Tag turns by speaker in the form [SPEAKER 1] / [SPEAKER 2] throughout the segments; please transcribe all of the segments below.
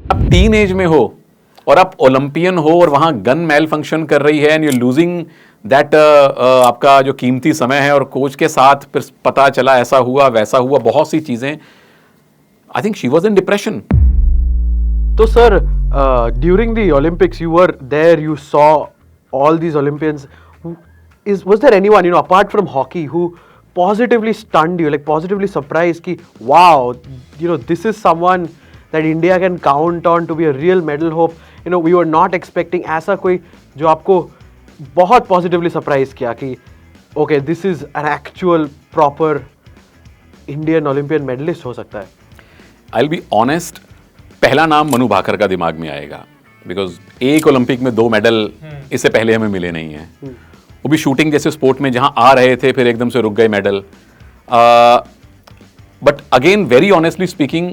[SPEAKER 1] आप teen age में हो और आप ओलंपियन हो और वहां गन मेल फंक्शन कर रही है एंड यू लूजिंग दैट आपका जो कीमती समय है, और कोच के साथ फिर पता चला ऐसा हुआ वैसा हुआ, बहुत सी चीजें। I think she was in depression.
[SPEAKER 2] So, sir, during the Olympics, you were there. You saw all these Olympians. Was there anyone, apart from hockey, who positively stunned you, like positively surprised? Ki, wow, this is someone that India can count on to be a real medal hope. We were not expecting. ऐसा कोई जो आपको बहुत positively surprised किया कि, okay, this is an actual proper Indian Olympian medalist हो सकता है.
[SPEAKER 1] I'll be honest, पहला नाम मनु भाकर का दिमाग में आएगा, बिकॉज एक ओलंपिक में 2 मेडल इससे पहले हमें मिले नहीं हैं, वो भी शूटिंग जैसे स्पोर्ट में जहां आ रहे थे फिर एकदम से रुक गए medal. But again very honestly speaking,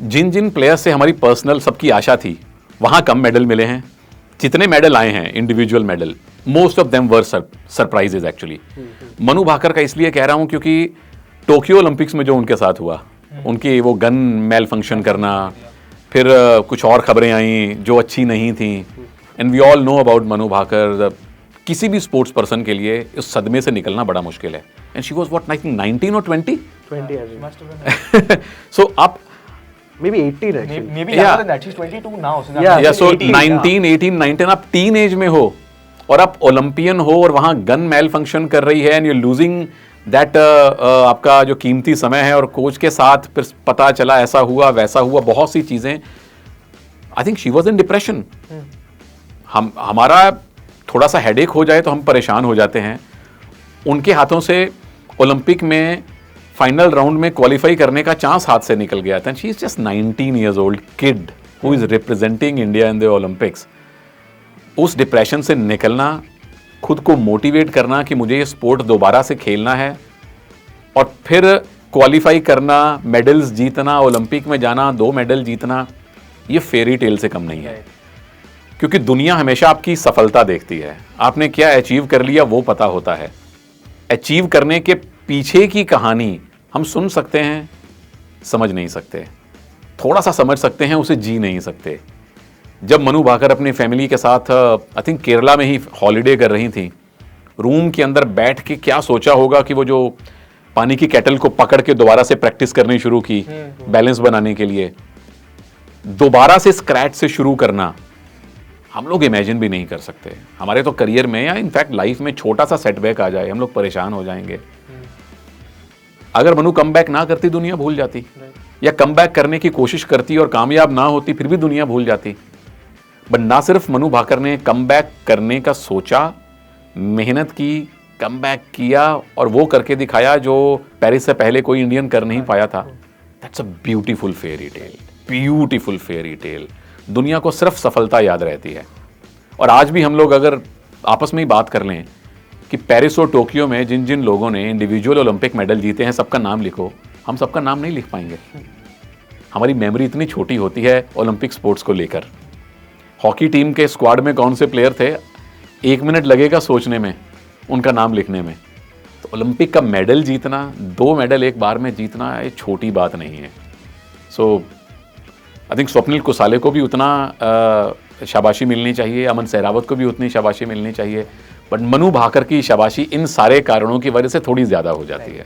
[SPEAKER 1] जिन जिन प्लेयर्स से हमारी पर्सनल सबकी आशा थी वहां कम मेडल मिले हैं। जितने मेडल आए हैं individual medal, most of them were surprises actually. Manu Bhaker का इसलिए कह रहा हूं क्योंकि टोक्यो ओलंपिक्स में जो उनके साथ हुआ, उनकी वो गन मेल फंक्शन करना, फिर कुछ और खबरें आई जो अच्छी नहीं थी, and we all know about Manu Bhaker. किसी भी स्पोर्ट्स पर्सन के लिए इस सदमे से निकलना बड़ा मुश्किल है। And she was what, I think 19 और 20 सो आप
[SPEAKER 2] maybe 18 actually.
[SPEAKER 3] Maybe younger than that. She's 22 now. So
[SPEAKER 1] या सो
[SPEAKER 3] 18,
[SPEAKER 1] 18, 19 आप टीन एज में हो और आप ओलंपियन हो और वहां गन मेल फंक्शन कर रही है एंड यू लूजिंग दैट आपका जो कीमती समय है, और कोच के साथ फिर पता चला ऐसा हुआ वैसा हुआ, बहुत सी चीजें। I think she was in depression. हमारा थोड़ा सा हेडेक हो जाए तो हम परेशान हो जाते हैं। उनके हाथों से ओलंपिक में फाइनल राउंड में क्वालिफाई करने का चांस हाथ से निकल गया था। She is just 19 years old kid who is representing India in the Olympics. उस डिप्रेशन से निकलना, खुद को मोटिवेट करना कि मुझे ये स्पोर्ट दोबारा से खेलना है, और फिर क्वालिफाई करना, मेडल्स जीतना, ओलंपिक में जाना, 2 मेडल जीतना, ये फेरी टेल से कम नहीं है। क्योंकि दुनिया हमेशा आपकी सफलता देखती है, आपने क्या अचीव कर लिया वो पता होता है। अचीव करने के पीछे की कहानी हम सुन सकते हैं, समझ नहीं सकते। थोड़ा सा समझ सकते हैं, उसे जी नहीं सकते। जब मनु भाकर अपनी फैमिली के साथ आई थिंक केरला में ही हॉलीडे कर रही थी, रूम के अंदर बैठ के क्या सोचा होगा कि वो जो पानी की केटल को पकड़ के दोबारा से प्रैक्टिस करनी शुरू की बैलेंस बनाने के लिए, दोबारा से स्क्रैच से शुरू करना, हम लोग इमेजिन भी नहीं कर सकते। हमारे तो करियर में या इनफैक्ट लाइफ में छोटा सा सेटबैक आ जाए हम लोग परेशान हो जाएंगे। अगर मनु कम बैक ना करती दुनिया भूल जाती, या कम बैक करने की कोशिश करती और कामयाब ना होती फिर भी दुनिया भूल जाती। बट ना सिर्फ मनु भाकर ने कम बैक करने का सोचा, मेहनत की, कम बैक किया और वो करके दिखाया जो पेरिस से पहले कोई इंडियन कर नहीं पाया था। That's a beautiful fairy tale, beautiful fairy tale. दुनिया को सिर्फ सफलता याद रहती है। और आज भी हम लोग अगर आपस में ही बात कर लें कि पेरिस और टोक्यो में जिन जिन लोगों ने इंडिविजुअल ओलंपिक मेडल जीते हैं, सबका नाम लिखो, हम सबका नाम नहीं लिख पाएंगे। हमारी मेमोरी इतनी छोटी होती है ओलंपिक स्पोर्ट्स को लेकर। हॉकी टीम के स्क्वाड में कौन से प्लेयर थे, 1 मिनट लगेगा सोचने में, उनका नाम लिखने में। तो ओलंपिक का मेडल जीतना, 2 मेडल एक बार में जीतना, ये छोटी बात नहीं है। सो आई थिंक स्वप्निल कुसाले को भी उतना शाबाशी मिलनी चाहिए, अमन सहरावत को भी उतनी शाबाशी मिलनी चाहिए, बट मनु भाकर की शाबाशी इन सारे कारणों की वजह से थोड़ी ज़्यादा हो जाती है।